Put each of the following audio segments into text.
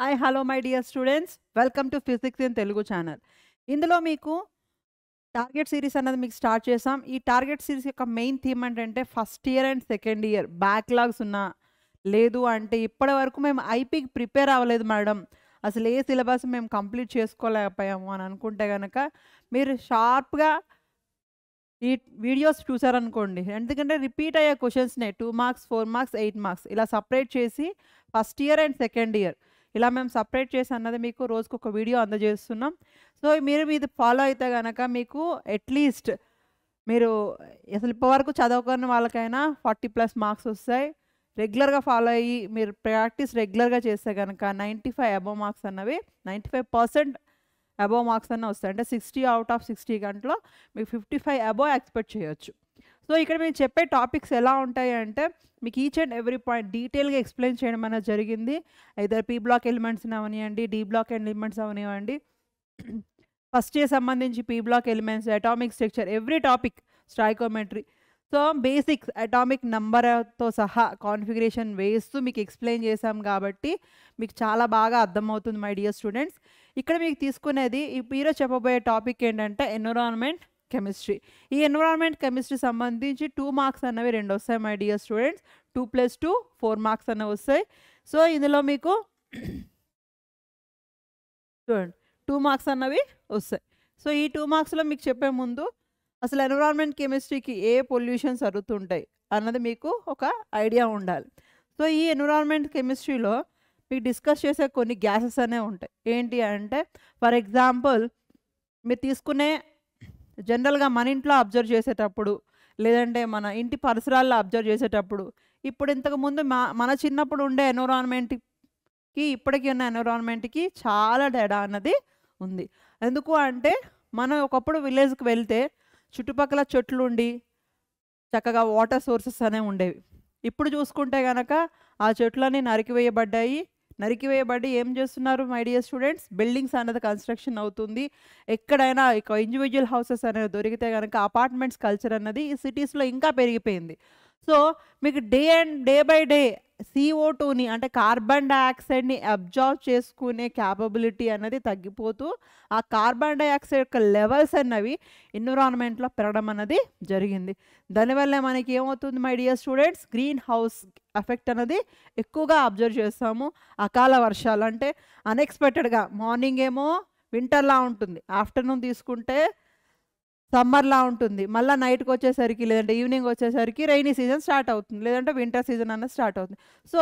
Hi hello my dear students, welcome to physics in Telugu channel. ఇందులో మీకు target series అన్నది మీకు స్టార్ట్ చేసాం. ఈ టార్గెట్ సిరీస్ యొక్క మెయిన్ థీమ్ ఏంటంటే first year and second year backlogs ఉన్నా, లేదు అంటే ఇప్పటి వరకు మేము ఐపీకి ప్రిపేర్ అవ్వలేదు మేడం, అసలు ఏ సిలబస్ మేము కంప్లీట్ చేసుకోలేకపోయాము అని అనుకుంటే కనుక మీరు షార్ప్గా ఈ వీడియోస్ చూసారనుకోండి. ఎందుకంటే రిపీట్ అయ్యే క్వశ్చన్స్నే 2 మార్క్స్ 4 మార్క్స్ 8 మార్క్స్ ఇలా సపరేట్ చేసి first year and second year ఇలా మేము సపరేట్ చేసి అన్నది మీకు రోజుకు ఒక వీడియో అందజేస్తున్నాం. సో మీరు ఇది ఫాలో అయితే కనుక మీకు అట్లీస్ట్ మీరు అసలు ఇప్పటివరకు చదువుకున్న వాళ్ళకైనా 40+ మార్క్స్ వస్తాయి. రెగ్యులర్గా ఫాలో అయ్యి మీరు ప్రాక్టీస్ రెగ్యులర్గా చేస్తే కనుక 95 అబోవ్ మార్క్స్ అన్నవి 95% అబోవ్ మార్క్స్ అన్న వస్తాయి. అంటే 60 అవుట్ ఆఫ్ 60 గంటలో మీకు 55 అబోవ్ ఎక్స్పెక్ట్ చేయొచ్చు. సో ఇక్కడ మేము చెప్పే టాపిక్స్ ఎలా ఉంటాయి అంటే మీకు ఈచ్ అండ్ ఎవ్రీ పాయింట్ డీటెయిల్గా ఎక్స్ప్లెయిన్ చేయడం అనేది జరిగింది. ఐదర్ పీ బ్లాక్ ఎలిమెంట్స్ అవనివ్వండి, డి బ్లాక్ ఎలిమెంట్స్ అవనివ్వండి, ఫస్ట్ ఇయర్ సంబంధించి P block elements, atomic structure, every topic, stoichiometry, so basics atomic నెంబర్తో సహా కాన్ఫిగరేషన్ వేస్తూ మీకు ఎక్స్ప్లెయిన్ చేసాం కాబట్టి మీకు చాలా బాగా అర్థమవుతుంది మై డియర్ స్టూడెంట్స్. ఇక్కడ మీకు తీసుకునేది ఈరోజు చెప్పబోయే టాపిక్ ఏంటంటే ఎన్విరాన్మెంట్ కెమిస్ట్రీ. ఈ ఎన్విరాన్మెంట్ కెమిస్ట్రీ సంబంధించి 2 మార్క్స్ అన్నవి 2 వస్తాయి మై డియర్ స్టూడెంట్స్. 2 + 2 4 మార్క్స్ అన్నవి వస్తాయి. సో ఇందులో మీకు చూడండి 2 మార్క్స్ అన్నవి వస్తాయి. సో ఈ 2 మార్క్స్లో మీకు చెప్పే ముందు అసలు ఎన్విరాన్మెంట్ కెమిస్ట్రీకి ఏ పొల్యూషన్స్ జరుగుతుంటాయి అన్నది మీకు ఒక ఐడియా ఉండాలి. సో ఈ ఎన్విరాన్మెంట్ కెమిస్ట్రీలో మీకు డిస్కస్ చేసే కొన్ని గ్యాసెస్ అనేవి ఉంటాయి. ఏంటి అంటే ఫర్ ఎగ్జాంపుల్ మీరు తీసుకునే జనరల్గా మన ఇంట్లో అబ్జర్వ్ చేసేటప్పుడు, లేదంటే మన ఇంటి పరిసరాల్లో అబ్జర్వ్ చేసేటప్పుడు, ఇప్పుడు ఇంతకుముందు మన చిన్నప్పుడు ఉండే ఎన్విరాన్మెంట్కి ఇప్పటికీ ఉన్న ఎన్విరాన్మెంట్కి చాలా తేడా అన్నది ఉంది. ఎందుకు అంటే మనం ఒకప్పుడు విలేజ్కి వెళ్తే చుట్టుపక్కల చెట్లు ఉండి చక్కగా వాటర్ సోర్సెస్ అనేవి ఉండేవి. ఇప్పుడు చూసుకుంటే కనుక ఆ చెట్లన్నీ నరికివేయబడి ఏం చేస్తున్నారు మై డియర్ స్టూడెంట్స్, బిల్డింగ్స్ అనేది కన్స్ట్రక్షన్ అవుతుంది. ఎక్కడైనా ఇక ఇండివిజువల్ హౌసెస్ అనేవి దొరికితే కనుక అపార్ట్మెంట్స్ కల్చర్ అన్నది ఈ సిటీస్లో ఇంకా పెరిగిపోయింది. సో మీకు డే బై డే CO2ని అంటే కార్బన్ డైఆక్సైడ్ని అబ్జార్బ్ చేసుకునే క్యాపబిలిటీ అనేది తగ్గిపోతూ ఆ కార్బన్ డైఆక్సైడ్ యొక్క లెవెల్స్ అన్నవి ఎన్విరాన్మెంట్లో పెరగడం అనేది జరిగింది. దానివల్ల మనకి ఏమవుతుంది my dear students, green house effect అనేది ఎక్కువగా అబ్జర్వ్ చేస్తాము. అకాల వర్షాలు అంటే అన్ఎక్స్పెక్టెడ్గా మార్నింగ్ ఏమో వింటర్లా ఉంటుంది, ఆఫ్టర్నూన్ తీసుకుంటే సమ్మర్లా ఉంటుంది, మళ్ళీ నైట్కి వచ్చేసరికి లేదంటే ఈవినింగ్ వచ్చేసరికి రైనీ సీజన్ స్టార్ట్ అవుతుంది, లేదంటే వింటర్ సీజన్ అన్నది స్టార్ట్ అవుతుంది. So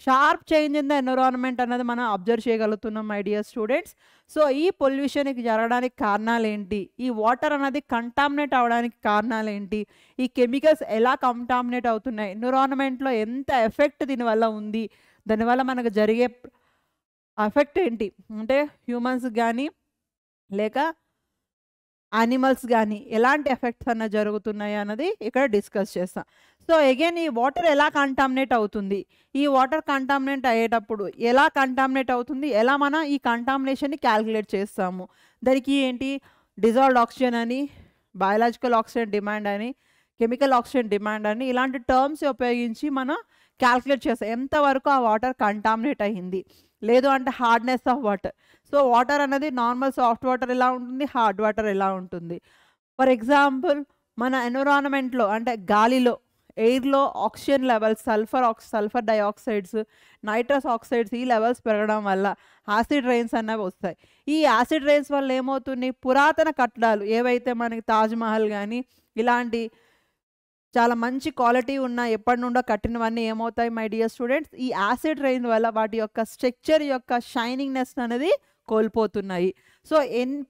sharp change in the environment అన్నది మనం అబ్జర్వ్ చేయగలుగుతున్నాం మై డియర్ స్టూడెంట్స్. సో ఈ పొల్యూషన్కి జరగడానికి కారణాలు ఏంటి, ఈ వాటర్ అనేది కంటామినేట్ అవ్వడానికి కారణాలు ఏంటి, ఈ కెమికల్స్ ఎలా కంటామినేట్ అవుతున్నాయి, ఎన్విరాన్మెంట్లో ఎంత ఎఫెక్ట్ దీనివల్ల ఉంది, దానివల్ల మనకు జరిగే ఎఫెక్ట్ ఏంటి, అంటే హ్యూమన్స్ కానీ లేక యానిమల్స్ కానీ ఎలాంటి ఎఫెక్ట్స్ అన్న జరుగుతున్నాయి అన్నది ఇక్కడ డిస్కస్ చేస్తాం. సో అగైన్ ఈ వాటర్ ఎలా కంటామినేట్ అవుతుంది, ఈ వాటర్ కంటామినేట్ అయ్యేటప్పుడు ఎలా కంటామినేట్ అవుతుంది, ఎలా మనం ఈ కంటామినేషన్ని క్యాల్కులేట్ చేస్తాము, దానికి ఏంటి డిజాల్వ్డ్ ఆక్సిజన్ అని, బయాలజికల్ ఆక్సిజన్ డిమాండ్ అని, కెమికల్ ఆక్సిజన్ డిమాండ్ అని ఇలాంటి టర్మ్స్ ఉపయోగించి మనం క్యాల్కులేట్ చేస్తాం ఎంతవరకు ఆ వాటర్ కంటామినేట్ అయ్యింది, లేదు అంటే hardness of water. So water అనేది నార్మల్ సాఫ్ట్ వాటర్ ఎలా ఉంటుంది, హార్డ్ వాటర్ ఎలా ఉంటుంది. ఫర్ ఎగ్జాంపుల్ మన ఎన్విరాన్మెంట్లో అంటే గాలిలో ఎయిర్లో oxygen levels, sulphur dioxides, nitrous oxides ఈ లెవెల్స్ పెరగడం వల్ల యాసిడ్ రెయిన్స్ అనేవి వస్తాయి. ఈ యాసిడ్ రెయిన్స్ వల్ల ఏమవుతుంది, పురాతన కట్టడాలు ఏవైతే మనకి తాజ్మహల్ కానీ ఇలాంటి చాలా మంచి క్వాలిటీ ఉన్న ఎప్పటి నుండో కట్టినవన్నీ ఏమవుతాయి మై డియర్ స్టూడెంట్స్, ఈ యాసిడ్ రెయిన్ వల్ల వాటి యొక్క స్ట్రక్చర్ యొక్క షైనింగ్నెస్ అనేది కోల్పోతున్నాయి. సో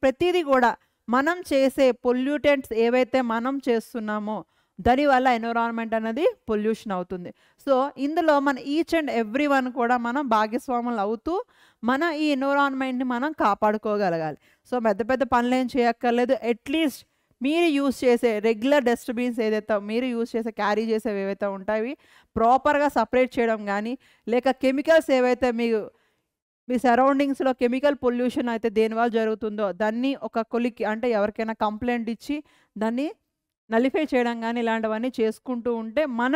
ప్రతిదీ కూడా మనం చేసే పొల్యూటెంట్స్ ఏవైతే మనం చేస్తున్నామో దానివల్ల ఎన్విరాన్మెంట్ అనేది పొల్యూషన్ అవుతుంది. సో ఇందులో మన ఈచ్ అండ్ ఎవ్రీ వన్ కూడా మనం భాగస్వాములు అవుతూ మన ఈ ఎన్విరాన్మెంట్ని మనం కాపాడుకోగలగాలి. సో పెద్ద పెద్ద పనులు ఏం చేయక్కర్లేదు, అట్లీస్ట్ మీరు యూజ్ చేసే రెగ్యులర్ డస్ట్బిన్స్ ఏదైతే మీరు యూజ్ చేసే క్యారీ చేసేవి ఏవైతే ఉంటాయి ప్రాపర్గా సపరేట్ చేయడం కానీ, లేక కెమికల్స్ ఏవైతే మీ సరౌండింగ్స్లో కెమికల్ పొల్యూషన్ అయితే దేనివల్ల జరుగుతుందో దాన్ని ఒక కొలిక్కి అంటే ఎవరికైనా కంప్లైంట్ ఇచ్చి దాన్ని నలిఫై చేయడం కానీ ఇలాంటివన్నీ చేసుకుంటూ ఉంటే మన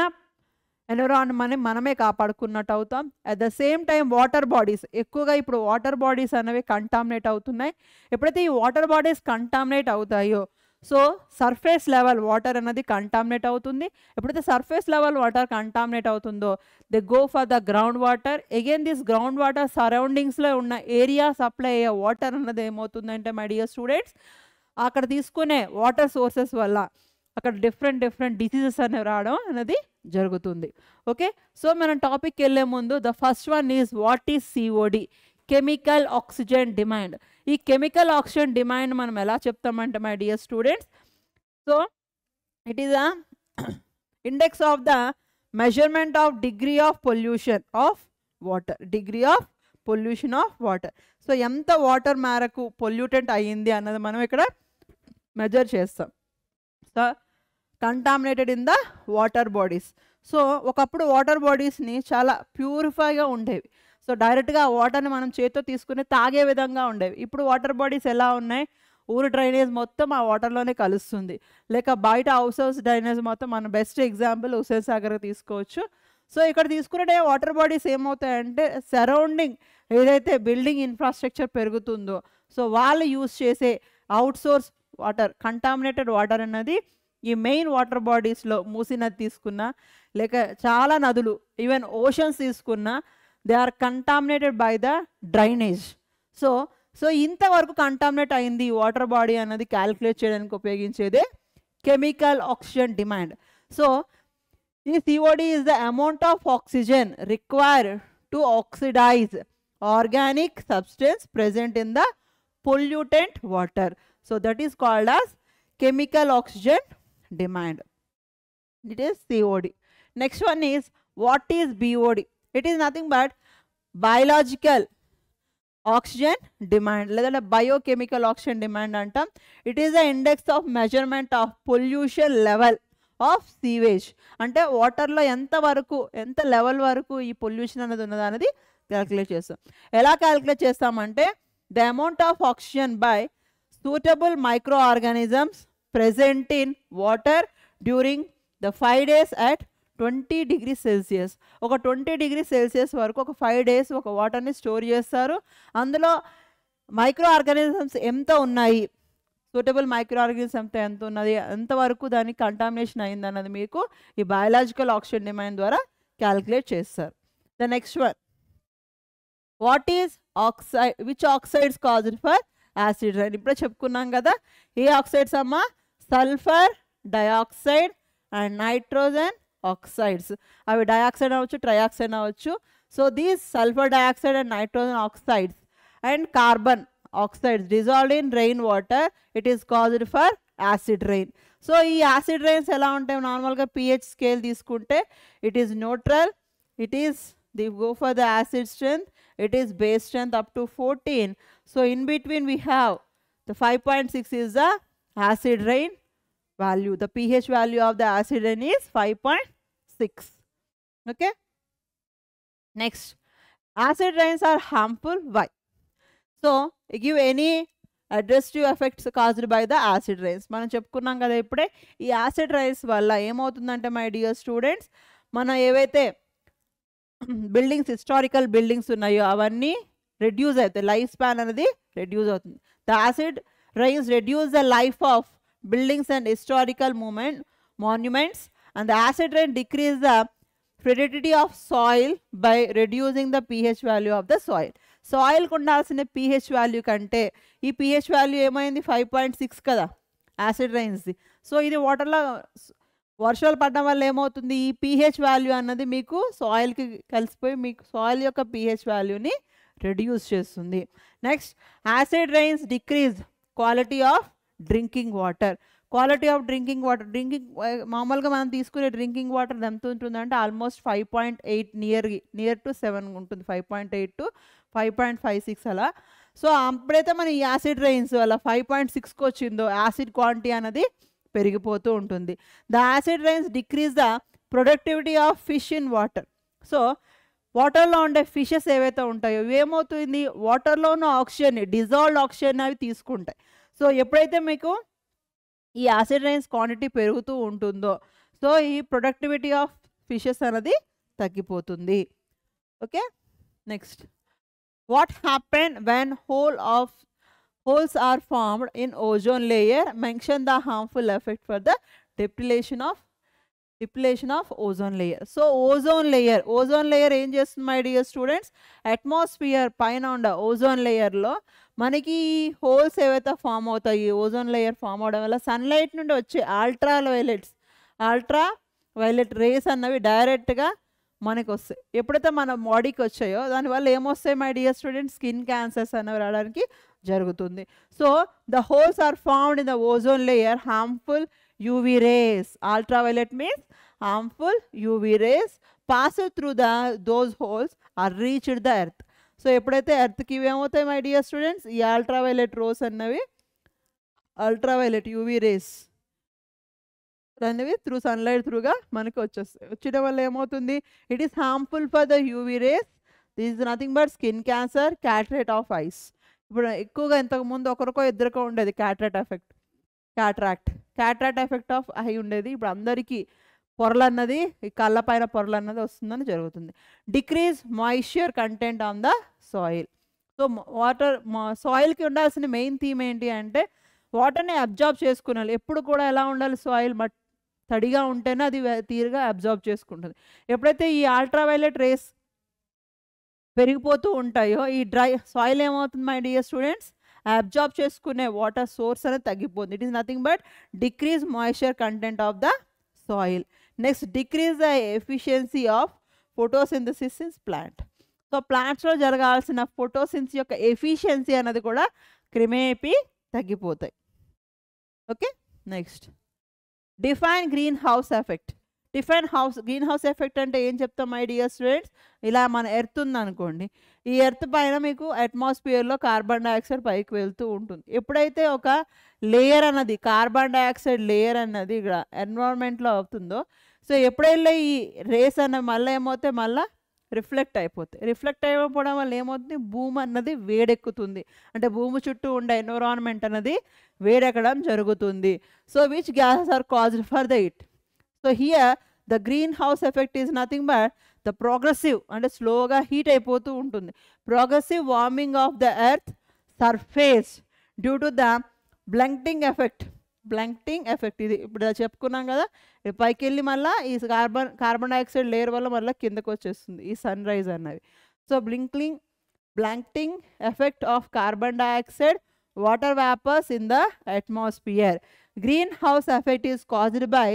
ఎన్విరాన్మెంట్ని మనమే కాపాడుకున్నట్టు అవుతాం. At the same time water bodies, ఎక్కువగా ఇప్పుడు వాటర్ బాడీస్ అనేవి కంటామినేట్ అవుతున్నాయి. ఎప్పుడైతే ఈ వాటర్ బాడీస్ కంటామినేట్ అవుతాయో సో సర్ఫేస్ లెవెల్ వాటర్ అనేది కంటామినేట్ అవుతుంది. ఎప్పుడైతే సర్ఫేస్ లెవెల్ వాటర్ కంటామినేట్ అవుతుందో they go for the ground water. Again this ground water సరౌండింగ్స్లో ఉన్న ఏరియా సప్లై అయ్యే వాటర్ అన్నది ఏమవుతుందంటే మై డియర్ స్టూడెంట్స్, అక్కడ తీసుకునే వాటర్ సోర్సెస్ వల్ల అక్కడ డిఫరెంట్ డిసీజెస్ అనేవి రావడం అనేది జరుగుతుంది. ఓకే, సో మనం టాపిక్కి వెళ్ళే ముందు the first one is what is COD, chemical oxygen demand. ఈ కెమికల్ ఆక్సిజన్ డిమాండ్ మనం ఎలా చెప్తామంటే my dear students, so it is a index of the measurement of degree of pollution of water, degree of pollution of water. So ఎంత water మేరకు pollutant అయ్యింది అన్నది మనం ఇక్కడ మెజర్ చేస్తాం. So contaminated in the water bodies. So ఒకప్పుడు water బాడీస్ని చాలా ప్యూరిఫైగా ఉండేవి. సో డైరెక్ట్గా ఆ వాటర్ని మనం చేతితో తీసుకుని తాగే విధంగా ఉండేవి. ఇప్పుడు వాటర్ బాడీస్ ఎలా ఉన్నాయి, ఊరు డ్రైనేజ్ మొత్తం ఆ వాటర్లోనే కలుస్తుంది, లేక బయట హౌస్ డ్రైనేజ్ మొత్తం. మన బెస్ట్ ఎగ్జాంపుల్ హుస్సేన్ సాగర్ తీసుకోవచ్చు. సో ఇక్కడ తీసుకునే వాటర్ బాడీస్ ఏమవుతాయంటే సరౌండింగ్ ఏదైతే బిల్డింగ్ ఇన్ఫ్రాస్ట్రక్చర్ పెరుగుతుందో సో వాళ్ళు యూజ్ చేసే అవుట్సోర్స్ వాటర్, కంటామినేటెడ్ వాటర్ అన్నది ఈ మెయిన్ వాటర్ బాడీస్లో మూసీ నది తీసుకున్నా లేక చాలా నదులు ఈవెన్ ఓషన్స్ తీసుకున్నా they are contaminated by the drainage. So ఇంతవరకు కంటామినేట్ అయింది ఈ వాటర్ బాడీ అన్నది క్యాలిక్యులేట్ చేయడానికి ఉపయోగించేదే కెమికల్ ఆక్సిజన్ డిమాండ్. సో ఈ COD is the amount of oxygen required to oxidize organic substance present in the pollutant water. So that is called as chemical oxygen demand. It is COD. Next one is what is BOD? It is nothing but biological oxygen demand లేదా biochemical oxygen demand అంటాం. It is the index of measurement of pollution level of sewage. అంటే వాటర్లో ఎంత level వరకు ఈ pollution అనేది ఉన్నది అనేది క్యాలిక్యులేట్ చేస్తాం. ఎలా క్యాలిక్యులేట్ చేస్తామంటే the amount of oxygen by suitable microorganisms present in water during the 5 days at 20 degrees Celsius. ఒక 20 degrees Celsius వరకు ఒక 5 days ఒక వాటర్ని స్టోర్ చేస్తారు. అందులో మైక్రో ఆర్గానిజమ్స్ ఎంత ఉన్నాయి, సూటబుల్ మైక్రో ఆర్గానిజమ్స్ ఎంత ఉన్నది, ఎంతవరకు దానికి కంటామినేషన్ అయింది అన్నది మీకు ఈ బయాలజికల్ ఆక్సిజన్ డిమాండ్ ద్వారా క్యాలిక్యులేట్ చేస్తారు. The next one what is oxide, which oxides caused for acid rain. ఇప్పుడే చెప్పుకున్నాం కదా, ఏ ఆక్సైడ్స్ అమ్మా, sulphur dioxide and nitrogen oxides. అవి డయాక్సైడ్ అవ్వచ్చు, ట్రయాక్సైడ్ అవ్వచ్చు. So these sulphur dioxide and nitrogen oxides and carbon oxides dissolved in rain water it is caused for acid rain. So ఈ acid rains ఎలా ఉంటాయి, నార్మల్గా pH scale తీసుకుంటే it is neutral, it is they go for the acid strength, it is base strength up to 14. So in between we have the 5.6 is the acid rain value. The pH value of the acid rain is 5.6. Okay, next, acid rains are harmful. Why? So give any adverse effects caused by the acid rains. మనం చెప్పుకున్నాం కదా ఇప్పుడే, ఈ acid rains వల్ల ఏమవుతుందంటే my dear students, మనం ఏవైతే buildings historical buildings ఉన్నాయో అవన్నీ రెడ్యూస్ అవుతాయి, లైఫ్ స్పాన్ అనేది రెడ్యూస్ అవుతుంది. The acid rains reduce the life of buildings and historical monuments, and the acid rain decrease the fertility of soil by reducing the pH value of the soil. Soil కుండాల్సిన pH value కంటే ఈ pH value ఏమైంది 5.6 కదా acid రైన్స్ది. So ఇది వాటర్లో వర్షాలు పడడం వల్ల ఏమవుతుంది, ఈ pH వాల్యూ అన్నది మీకు సాయిల్కి కలిసిపోయి మీకు సాయిల్ యొక్క pH వాల్యూని రెడ్యూస్ చేస్తుంది. Next, acid rains decrease quality of drinking water. Quality of drinking water, మామూలుగా మనం తీసుకునే డ్రింకింగ్ వాటర్ ఎంత ఉంటుందంటే ఆల్మోస్ట్ 5.8 నియర్ టు 7 ఉంటుంది, 5.8 to 5.56 అలా. సో అప్పుడైతే మన ఈ యాసిడ్ రైన్స్ వల్ల 5.6కి వచ్చిందో యాసిడ్ క్వాంటిటీ అనేది పెరిగిపోతూ ఉంటుంది. The acid rains decrease the productivity of fish in water. So వాటర్లో ఉండే ఫిషెస్ ఏవైతే ఉంటాయో ఏమవుతుంది, వాటర్లో ఉన్న ఆక్సిజన్ని, డిజాల్వ్డ్ ఆక్సిజన్ అవి తీసుకుంటాయి. సో ఎప్పుడైతే మీకు ఈ యాసిడ్ రైన్స్ క్వాంటిటీ పెరుగుతూ ఉంటుందో సో ఈ ప్రొడక్టివిటీ ఆఫ్ ఫిషెస్ అనేది తగ్గిపోతుంది. Okay, next what happen when holes are formed in ozone layer? Mention the harmful effect for the depletion of ozone layer. So ozone layer ఏం చేస్తుంది my dear students? Atmosphere పైన ఉండ ozone లేయర్లో మనకి holes ఏవైతే form అవుతాయి, ozone layer form అవడం వల్ల సన్లైట్ నుండి వచ్చే అల్ట్రా వైలెట్ రేస్ అన్నవి డైరెక్ట్గా మనకు వస్తాయి. ఎప్పుడైతే మన బాడీకి వచ్చాయో దానివల్ల ఏమొస్తాయి my dear students? Skin cancers అనేవి రావడానికి జరుగుతుంది. So the holes are found in the ozone layer. Harmful UV rays, ultraviolet means harmful UV rays pass through those holes are reached the earth. So ఎప్పుడైతే ఎర్త్కి ఇవి ఏమవుతాయి my dear students? ఈ ultraviolet rose అన్నవి ultraviolet UV rays అనేవి through sunlight త్రూగా మనకి వచ్చేస్తాయి. వచ్చడం వల్ల ఏమవుతుంది? It is harmful for the UV rays. This is nothing but skin cancer, cataract of ice. ఇప్పుడు ఎక్కువగా ఇంతకుముందు ఒకరికో ఇద్దరికో ఉండేది క్యాటరాక్ట్ ఎఫెక్ట్ ఆఫ్ ఐ ఉండేది. ఇప్పుడు అందరికీ పొరలు అన్నది, ఈ కళ్ళ పైన పొరలు అన్నది వస్తుందని జరుగుతుంది. Decrease moisture content on the soil. So సాయిల్కి ఉండాల్సిన మెయిన్ థీమ్ ఏంటి అంటే వాటర్ని అబ్జార్బ్ చేసుకునేది. ఎప్పుడు కూడా ఎలా ఉండాలి? సాయిల్ తడిగా ఉంటేనే అది తీరుగా అబ్జార్బ్ చేసుకుంటుంది. ఎప్పుడైతే ఈ అల్ట్రావైలెట్ రేస్ పెరిగిపోతూ ఉంటాయో ఈ డ్రై సాయిల్ ఏమవుతుంది మై డియర్ స్టూడెంట్స్? అబ్జార్బ్ చేసుకునే వాటర్ సోర్స్ అనేది తగ్గిపోతుంది. It is nothing but decrease moisture content of the soil. Next decrease the efficiency of photosynthesis in plant. So ప్లాంట్స్లో జరగాల్సిన ఫోటోసింథసిస్ యొక్క ఎఫిషియన్సీ అనేది కూడా క్రమేపీ తగ్గిపోతాయి. Okay, next define greenhouse effect. Greenhouse effect అంటే ఏం చెప్తాం మై డియర్ స్టూడెంట్స్? ఇలా మన ఎర్త్ ఉందనుకోండి, ఈ ఎర్త్ పైన మీకు అట్మాస్ఫియర్లో కార్బన్ డైఆక్సైడ్ పైకి వెళ్తూ ఉంటుంది. ఎప్పుడైతే ఒక లేయర్ అన్నది కార్బన్ డైఆక్సైడ్ లేయర్ అన్నది ఇక్కడ ఎన్విరాన్మెంట్లో అవుతుందో, సో ఎప్పుడైనా ఈ రేస్ అన్నది మళ్ళీ ఏమవుతాయి? మళ్ళీ రిఫ్లెక్ట్ అయిపోవడం వల్ల ఏమవుతుంది? భూమి అన్నది వేడెక్కుతుంది. అంటే భూమి చుట్టూ ఉండే ఎన్విరాన్మెంట్ అన్నది వేడెక్కడం జరుగుతుంది. So which gases are caused for the it? So here the greenhouse effect is nothing but the progressive, అంటే స్లోగా హీట్ అయిపోతూ ఉంటుంది, progressive warming of the earth surface due to the blanketing effect. ఇది ఇప్పుడు చెప్పుకున్నాం కదా, పైకి వెళ్ళి మళ్ళీ ఈ కార్బన్ డైఆక్సైడ్ లేయర్ వల్ల మళ్ళీ కిందకు వచ్చేస్తుంది ఈ సన్ రైజ్ అన్నది. So blanking effect of carbon dioxide water vapours in the atmosphere. Greenhouse effect is caused by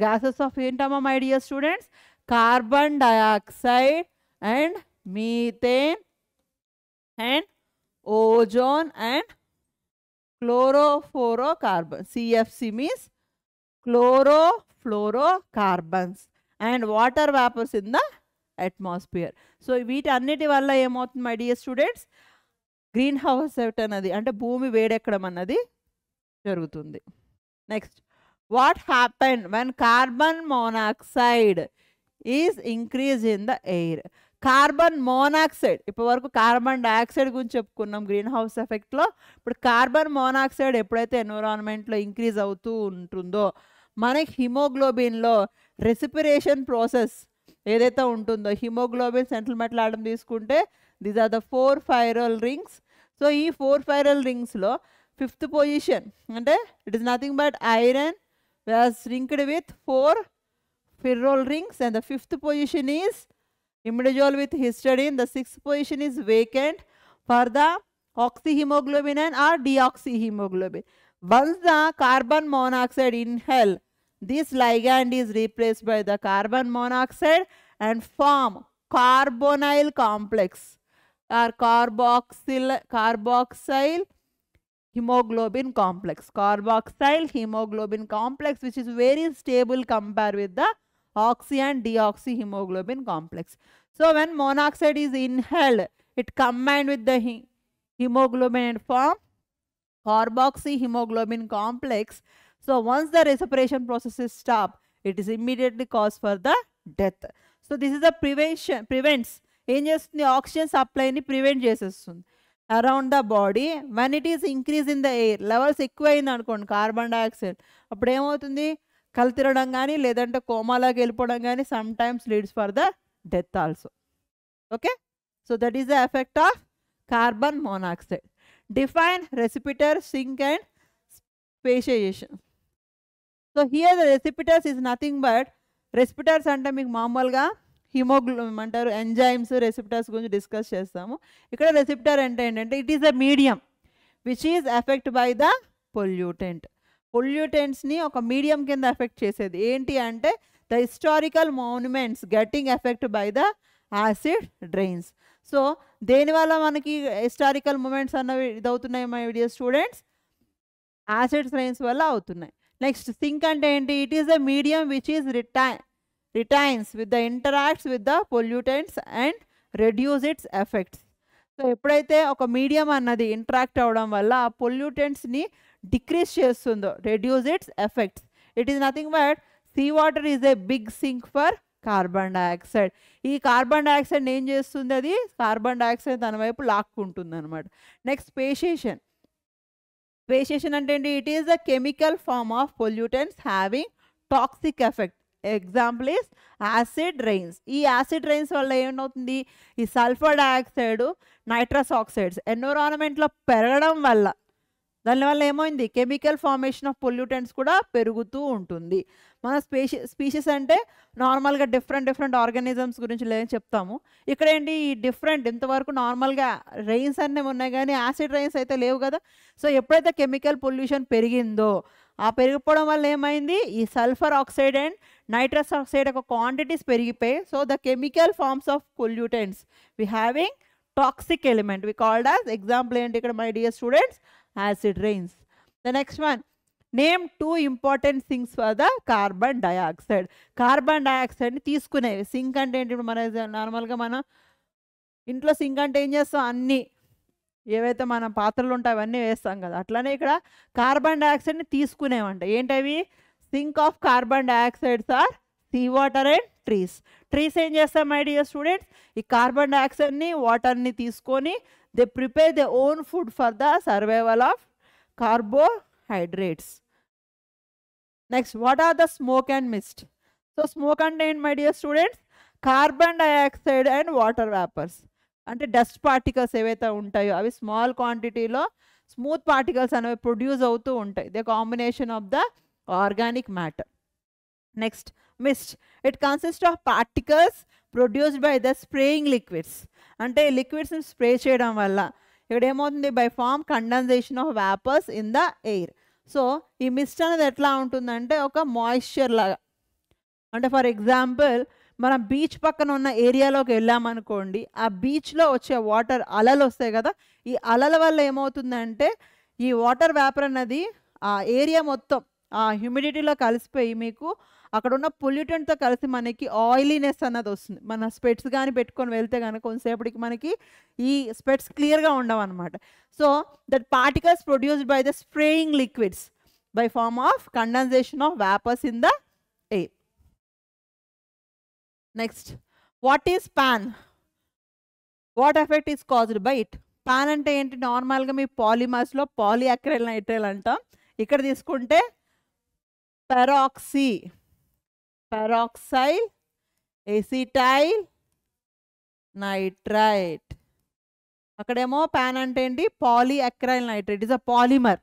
gases of ఏంటమ్మా my dear students? Carbon dioxide and methane and ozone and chlorofluorocarbon. CFC means chlorofluorocarbons and water vapors in the atmosphere. So వీటన్నిటి వల్ల ఏమవుతుంది my dear students? Green house effect అన్నది అంటే భూమి వేడెక్కడం అన్నది జరుగుతుంది. Next what happen when carbon monoxide is increase in the air? Carbon monoxide, ఇప్పటి వరకు కార్బన్ డైఆక్సైడ్ గురించి చెప్పుకున్నాం గ్రీన్ హౌస్ ఎఫెక్ట్లో. ఇప్పుడు కార్బన్ మోనాక్సైడ్ ఎప్పుడైతే ఎన్విరాన్మెంట్లో ఇంక్రీజ్ అవుతూ ఉంటుందో మనకి హిమోగ్లోబిన్లో రెస్పిరేషన్ ప్రాసెస్ ఏదైతే ఉంటుందో, హిమోగ్లోబిన్ సెంట్రల్ మెటల్ ఆటమ్ తీసుకుంటే these are the 4 pyrrole rings. So ఈ 4 ఫైరల్ రింగ్స్లో 5th పొజిషన్ అంటే it is nothing but iron was linked with 4 ferrol rings, and the 5th position is imidazole with histidine. The 6th position is vacant for the oxyhemoglobin and or deoxyhemoglobin. Once the carbon monoxide inhale, this ligand is replaced by the carbon monoxide and form carbonyl complex or carboxyl hemoglobin complex. Carboxyl hemoglobin complex, which is very stable compared with the oxy and deoxyhemoglobin complex. So when monoxide is inhaled, it combined with the hemoglobin and form carboxyhemoglobin complex. So once the respiration process is stopped, it is immediately cause for the death. So this is the prevents ఏం చేస్తుంది? Oxygen సప్లైని prevent చేసేస్తుంది around the body. When it is increase in the air, levels ఎక్కువైంది అనుకోండి carbon dioxide, అప్పుడు ఏమవుతుంది? కళ్ళు తిరగడం కానీ లేదంటే కోమాలోకి వెళ్ళిపోవడం కానీ sometimes leads for the death also. Okay, so that is the effect of carbon monoxide. Define receptor, sink and speciation. So here the receptors is nothing but, receptors అంటే మీకు మామూలుగా అంటారు ఎంజైమ్స్ రెసిపిటర్స్ గురించి డిస్కస్ చేస్తాము. ఇక్కడ receptor అంటే ఏంటంటే it is a medium which is effect by the pollutant. పొల్యూటెంట్స్ని ఒక మీడియం కింద ఎఫెక్ట్ చేసేది ఏంటి అంటే the historical monuments getting effect by the acid drains. So దేనివల్ల మనకి హిస్టారికల్ మూమెంట్స్ అన్నవి ఇదవుతున్నాయి my dear students? Acid drains వల్ల అవుతున్నాయి. నెక్స్ట్ సింక్ అంటే ఏంటి? It is the medium which is retains with the interacts with the pollutants and reduce its effects. So ఎప్పుడైతే ఒక మీడియం అన్నది ఇంటరాక్ట్ అవ్వడం వల్ల ఆ పొల్యూటెంట్స్ని డిక్రీజ్ చేస్తుందో, reduce its effects. It is nothing but sea water is a big sink for carbon dioxide. ఈ carbon dioxide ఏం చేస్తుంది? అది కార్బన్ డైఆక్సైడ్ తన వైపు లాక్కుంటుంది అనమాట. నెక్స్ట్ స్పేషియేషన్. స్పేషియేషన్ అంటే ఏంటి? It is the chemical form of pollutants having toxic effect. Example is acid rains. ఈ యాసిడ్ రైన్స్ వల్ల ఏమవుతుంది? ఈ సల్ఫర్ డైఆక్సైడ్, నైట్రస్ ఆక్సైడ్స్ ఎన్విరాన్మెంట్లో పెరగడం వల్ల దానివల్ల ఏమైంది? కెమికల్ ఫార్మేషన్ ఆఫ్ పొల్యూటెంట్స్ కూడా పెరుగుతూ ఉంటుంది. మన స్పీషీస్ అంటే నార్మల్గా డిఫరెంట్ ఆర్గానిజమ్స్ గురించి చెప్తాము. ఇక్కడ ఏంటి? ఈ డిఫరెంట్ ఇంతవరకు నార్మల్గా రైన్స్ అన్నీ ఉన్నాయి కానీ యాసిడ్ రైన్స్ అయితే లేవు కదా. సో ఎప్పుడైతే కెమికల్ పొల్యూషన్ పెరిగిందో ఆ పెరిగిపోవడం వల్ల ఏమైంది? ఈ sulphur oxide and nitrous oxide యొక్క క్వాంటిటీస్ పెరిగిపోయి so the chemical forms of pollutants we having toxic element we called as. Example ఏంటి ఇక్కడ my dear students? Acid rains. The next one, name 2 important sinks for the carbon dioxide. Carbon డైఆక్సైడ్ని తీసుకునేవి. Sink అంటే ఏంటి? ఇప్పుడు మన నార్మల్గా మన ఇంట్లో సింక్ అంటే ఏం చేస్తాం? అన్నీ ఏవైతే మన పాత్రలు ఉంటాయి అవన్నీ వేస్తాం కదా. అట్లానే ఇక్కడ కార్బన్ డైఆక్సైడ్ని తీసుకునేవంట. ఏంటవి? Sink of carbon dioxides are sea water and trees. Trees ఏం చేస్తాం మై డియర్ స్టూడెంట్స్? ఈ కార్బన్ డైఆక్సైడ్ని వాటర్ని తీసుకొని they prepare their own food for the survival of carbohydrates. Next, what are the smoke and mist? So smoke అంటే ఏంటి my dear students? Carbon dioxide and water vapours. అంటే dust particles ఏవైతే ఉంటాయో అవి స్మాల్ క్వాంటిటీలో స్మూత్ పార్టికల్స్ అనేవి produce అవుతూ ఉంటాయి. The combination of the organic matter. Next, mist. It consist of particles produced by the spraying liquids. అంటే లిక్విడ్స్ని స్ప్రే చేయడం వల్ల ఇక్కడ ఏమవుతుంది? By form condensation of vapours in the air. So ఈ మిస్ట్ అనేది ఎట్లా ఉంటుందంటే ఒక మాయిశ్చర్ లాగా. అంటే ఫర్ ఎగ్జాంపుల్ మనం బీచ్ పక్కన ఉన్న ఏరియాలోకి వెళ్ళామనుకోండి, ఆ బీచ్లో వచ్చే వాటర్ అలలు వస్తాయి కదా. ఈ అలల వల్ల ఏమవుతుందంటే ఈ వాటర్ వేపర్ అన్నది ఆ ఏరియా మొత్తం ఆ హ్యూమిడిటీలో కలిసిపోయి మీకు అక్కడ ఉన్న పొల్యూటెంట్తో కలిసి మనకి ఆయిలీనెస్ అన్నది వస్తుంది. మన స్పెట్స్ కానీ పెట్టుకొని వెళ్తే కనుక కొంతసేపటికి మనకి ఈ స్పెట్స్ క్లియర్గా ఉండవు అనమాట. So that particles produced by the spraying liquids by form of condensation of vapours in the air. Next, what is PAN? What effect is caused by it? PAN అంటే ఏంటి? నార్మల్గా మీ పాలిమర్స్లో పాలియాక్రైల్ నైట్రైల్ అంటాం. ఇక్కడ తీసుకుంటే పెరాక్సైల్ ఎసిటైల్ నైట్రైట్. అక్కడేమో pan అంటే ఏంటి? పాలియాక్రైల్ nitrite is a polymer.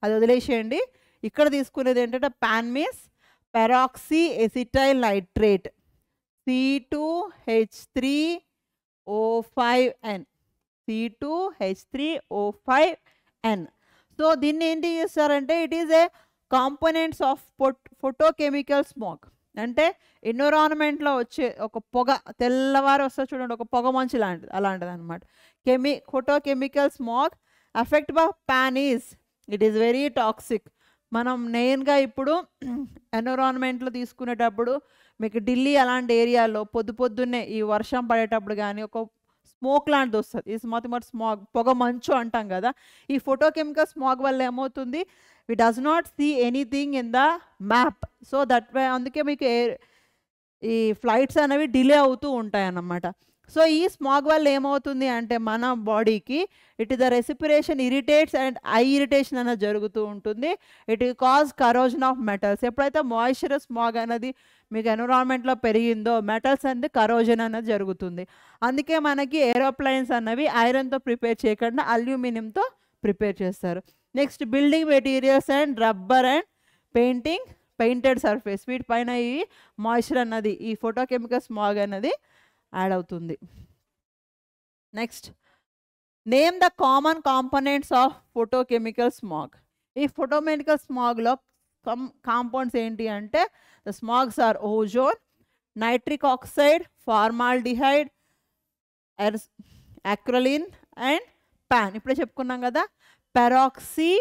అది వదిలేసేయండి. ఇక్కడ తీసుకునేది ఏంటంటే pan means peroxy acetyl nitrate C2H3O5N. C2H3O5N. So దీన్ని ఏంటి చేస్తారంటే it is a components of photochemical smoke. అంటే ఎన్విరాన్మెంట్లో వచ్చే ఒక పొగ, తెల్లవారు వస్తే చూడండి ఒక పొగ మంచు అలాంటిది అనమాట. Photochemical smoke effect by pan is it is very toxic. మనం మెయిన్గా ఇప్పుడు ఎన్విరాన్మెంట్లో తీసుకునేటప్పుడు మీకు ఢిల్లీ అలాంటి ఏరియాలో పొద్దున్నే ఈ వర్షం పడేటప్పుడు కానీ ఒక స్మోక్ లాంటిది వస్తుంది. ఈ స్మాగ్ పొగ మంచు అంటాం కదా. ఈ ఫోటోకెమికల్ స్మాగ్ వల్ల ఏమవుతుంది? We does not see anything in the map. So that way అందుకే మీకు ఈ ఫ్లైట్స్ అనేవి డిలే అవుతూ ఉంటాయి అన్నమాట. సో ఈ స్మాగ్ వల్ల ఏమవుతుంది అంటే మన బాడీకి it the respiration irritates and I irritation అనేది జరుగుతూ ఉంటుంది. It cause corrosion of metals. ఎప్పుడైతే మాయిశ్చర్ స్మాగ్ అనేది మీకు ఎన్విరాన్మెంట్లో పెరిగిందో మెటల్స్ అనేది కరోజన్ అనేది జరుగుతుంది. అందుకే మనకి ఏరోప్లైన్స్ అన్నవి ఐరన్తో ప్రిపేర్ చేయకుండా అల్యూమినియంతో ప్రిపేర్ చేస్తారు. Next building materials and rubber and painted surface వీటిపైన ఈ మాయిశ్చర్ అన్నది ఈ ఫోటోకెమికల్ స్మాగ్ అనేది యాడ్ అవుతుంది. Next name the common components of photochemical smog. ఈ ఫోటోకెమికల్ స్మాగ్లో కాంపౌండ్స్ ఏంటి అంటే the smogs are ozone, nitric oxide, formaldehyde, acrolein and PAN. ఇప్పుడే చెప్పుకున్నాం కదా, peroxy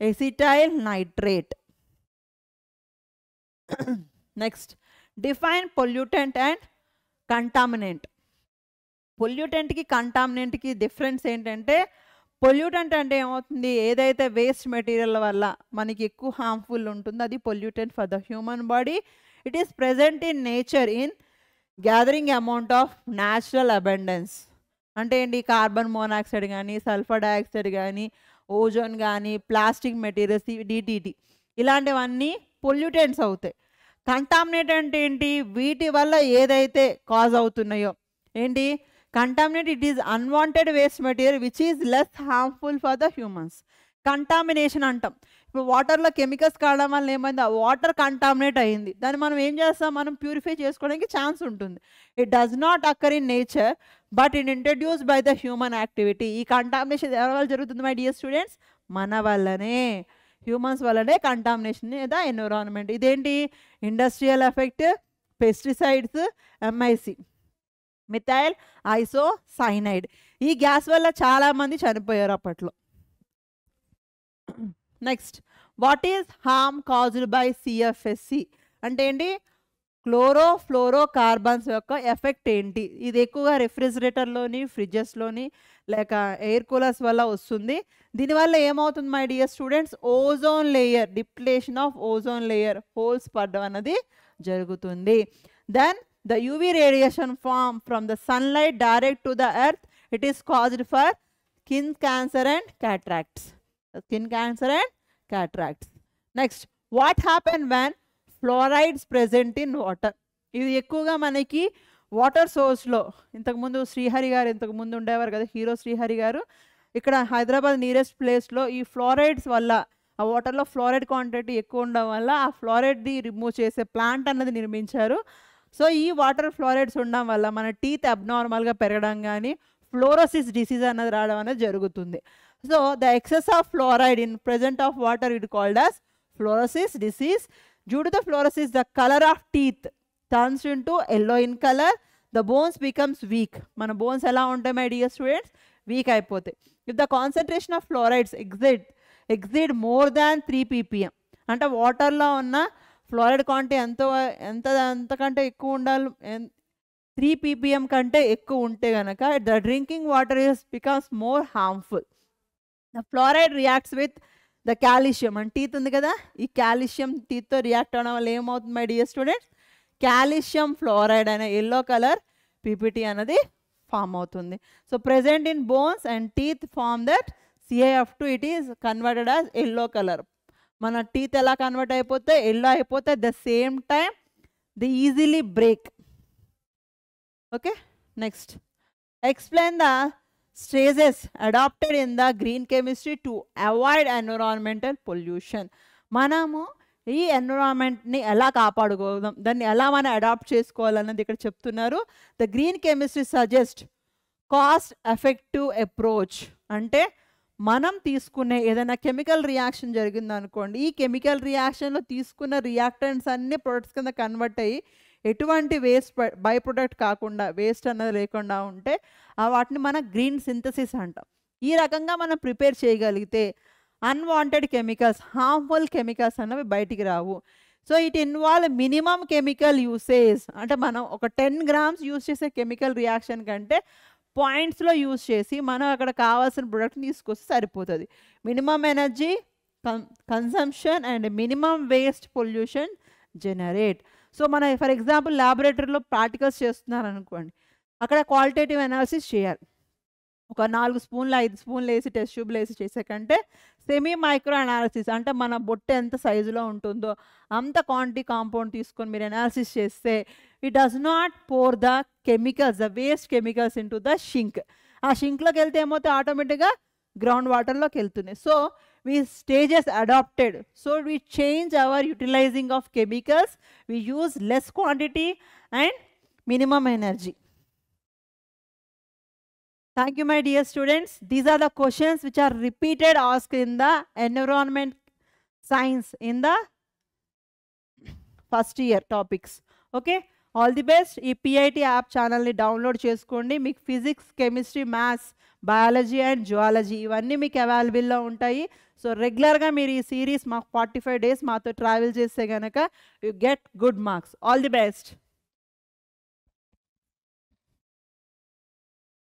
acetyl nitrate. Next define pollutant and contaminant. పొల్యూటెంట్కి కంటామినెంట్కి డిఫరెన్స్ ఏంటంటే పొల్యూటెంట్ అంటే ఏమవుతుంది, ఏదైతే వేస్ట్ మెటీరియల్ వల్ల మనకి ఎక్కువ హార్మ్ఫుల్ ఉంటుందో అది pollutant for the human body. It is present in nature in gathering amount of natural abundance. అంటే ఏంటి, కార్బన్ మోనాక్సైడ్ కానీ, సల్ఫర్ డైఆక్సైడ్ కానీ, ఓజోన్ కానీ, ప్లాస్టిక్ మెటీరియల్స్, డిటిటి ఇలాంటివన్నీ పొల్యూటెంట్స్ అవుతాయి. కంటామినేట్ అంటే ఏంటి, వీటి వల్ల ఏదైతే కాజ్ అవుతున్నాయో ఏంటి contaminate, it is unwanted waste material which is less harmful for the humans. Contamination అంటాం. ఇప్పుడు వాటర్లో కెమికల్స్ కావడం వల్ల ఏమైంది, ఆ వాటర్ కంటామినేట్ అయ్యింది, దాన్ని మనం ఏం చేస్తాం, మనం ప్యూరిఫై చేసుకోవడానికి ఛాన్స్ ఉంటుంది. It does not అక్కర్ in nature but it introduced by the human activity. ఈ కంటామినేషన్ ఎవరి వల్ల జరుగుతుంది మై డియర్ స్టూడెంట్స్, మన వల్లనే, హ్యూమన్స్ వల్లనే కంటామినేషన్ ద ఎన్విరాన్మెంట్. ఇదేంటి, industrial effect, pesticides, MIC methyl isocyanide. ఈ గ్యాస్ వల్ల చాలామంది చనిపోయారు అప్పట్లో. Next what is harm caused by CFSC అంటే ఏంటి, క్లోరోఫ్లోరో కార్బన్స్ యొక్క ఎఫెక్ట్ ఏంటి. ఇది ఎక్కువగా రెఫ్రిజిరేటర్లోని, ఫ్రిడ్జెస్లోని లేక ఎయిర్ కూలర్స్ వల్ల వస్తుంది. దీనివల్ల ఏమవుతుంది my dear students, ozone layer, depletion of ozone layer, holes పడడం అనేది జరుగుతుంది. Then the UV radiation form from the sunlight direct to the earth, it is caused for skin cancer and cataracts. Skin cancer and cataracts. Next, what happen when fluorides present in water? ఇది ఎక్కువగా మనకి water సోర్స్లో, ఇంతకుముందు శ్రీహరి గారు ఇంతకుముందు ఉండేవారు కదా, hero Srihari గారు, ఇక్కడ హైదరాబాద్ నియరెస్ట్ ప్లేస్లో ఈ ఫ్లోరైడ్స్ వల్ల, ఆ వాటర్లో ఫ్లోరైడ్ క్వాంటిటీ ఎక్కువ ఉండడం వల్ల ఆ ఫ్లోరైడ్ని రిమూవ్ చేసే ప్లాంట్ అన్నది నిర్మించారు. సో ఈ వాటర్ ఫ్లోరైడ్స్ ఉండడం వల్ల మన టీత్ అబ్నార్మల్గా పెరగడం కానీ ఫ్లోరోసిస్ డిసీజ్ అన్నది రావడం అనేది జరుగుతుంది. So the excess of fluoride in present of water it called as fluorosis disease. Due to the fluorosis the colour of teeth turns into yellow in colour, the bones becomes weak. మన bones ఎలా ఉంటాయి my dear students, weak అయిపోతాయి. If the concentration of fluorides exceed more than 3 ppm అంటే వాటర్లో ఉన్న fluoride quantity ఎంతకంటే ఎక్కువ ఉండాలి, 3 ppm కంటే ఎక్కువ ఉంటే కనుక the drinking water becomes more harmful. The fluoride reacts with the calcium. అంటే టీత్ ఉంది కదా, ఈ కాల్షియం టీత్తో రియాక్ట్ అవ్వడం వల్ల ఏమవుతుంది my dear students, calcium fluoride అనే ఎల్లో కలర్ పీపీటీ అనేది ఫామ్ అవుతుంది. So present in bones and teeth form that CaF2, it is converted as yellow colour. మన టీత్ ఎలా కన్వర్ట్ అయిపోతే ఎల్లో అయిపోతే, the same time the easily break. Okay, next explain the stages adopted in the green chemistry to avoid environmental pollution. మనము ఈ ఎన్విరాన్మెంట్ని ఎలా కాపాడుకోదాం, దాన్ని ఎలా మనం అడాప్ట్ చేసుకోవాలన్నది ఇక్కడ చెప్తున్నారు. The green chemistry suggest cost effective approach. అంటే మనం తీసుకునే ఏదైనా కెమికల్ రియాక్షన్ జరిగిందనుకోండి, ఈ కెమికల్ రియాక్షన్లో తీసుకున్న రియాక్టెంట్స్ అన్ని ప్రొడక్ట్స్ కింద కన్వర్ట్ అయ్యి ఎటువంటి వేస్ట్ బై ప్రొడక్ట్ కాకుండా, వేస్ట్ అన్నది లేకుండా ఉంటే వాటిని మనం గ్రీన్ సింథసిస్ అంటాం. ఈ రకంగా మనం ప్రిపేర్ చేయగలిగితే అన్వాంటెడ్ కెమికల్స్, హార్మ్ఫుల్ కెమికల్స్ అన్నవి బయటికి రావు. So it involve minimum chemical usage. అంటే మనం ఒక 10 grams యూజ్ చేసే కెమికల్ రియాక్షన్ కంటే పాయింట్స్లో యూజ్ చేసి మనం అక్కడ కావాల్సిన ప్రొడక్ట్ని తీసుకొస్తే సరిపోతుంది. Minimum energy consumption and minimum waste pollution generate. So మన ఫర్ ఎగ్జాంపుల్ ల్యాబొరేటరీలో ప్రాక్టికల్స్ చేస్తున్నారు అనుకోండి, అక్కడ క్వాలిటేటివ్ అనాలిసిస్ చేయాలి. ఒక 4 స్పూన్లు 5 స్పూన్లు వేసి టెస్ట్ ట్యూబ్లో వేసి చేసే కంటే సెమీ మైక్రో అనాలిసిస్ అంటే మన బొట్టె ఎంత సైజులో ఉంటుందో అంత క్వాంటిటీ కాంపౌండ్ తీసుకొని మీరు అనాలిసిస్ చేస్తే it does not pour the chemicals, the waste chemicals in to the sink. ఆ షింక్లోకి వెళ్తే ఏమవుతే ఆటోమేటిక్గా గ్రౌండ్ వాటర్లోకి వెళ్తుంది. So we stages adopted, so we change our utilizing of chemicals, we use less quantity and minimum energy. Thank you my dear students. These are the questions which are repeated asked in the environment science in the first year topics. Okay, all the best. ఈ PIT app ఛానల్ని download చేసుకోండి. మీకు physics, chemistry, maths, biology and zoology ఇవన్నీ మీకు అవైలబుల్లో ఉంటాయి. So రెగ్యులర్గా మీరు ఈ సిరీస్ మాకు 45 days మాతో ట్రావెల్ చేస్తే కనుక you get good marks. All the best.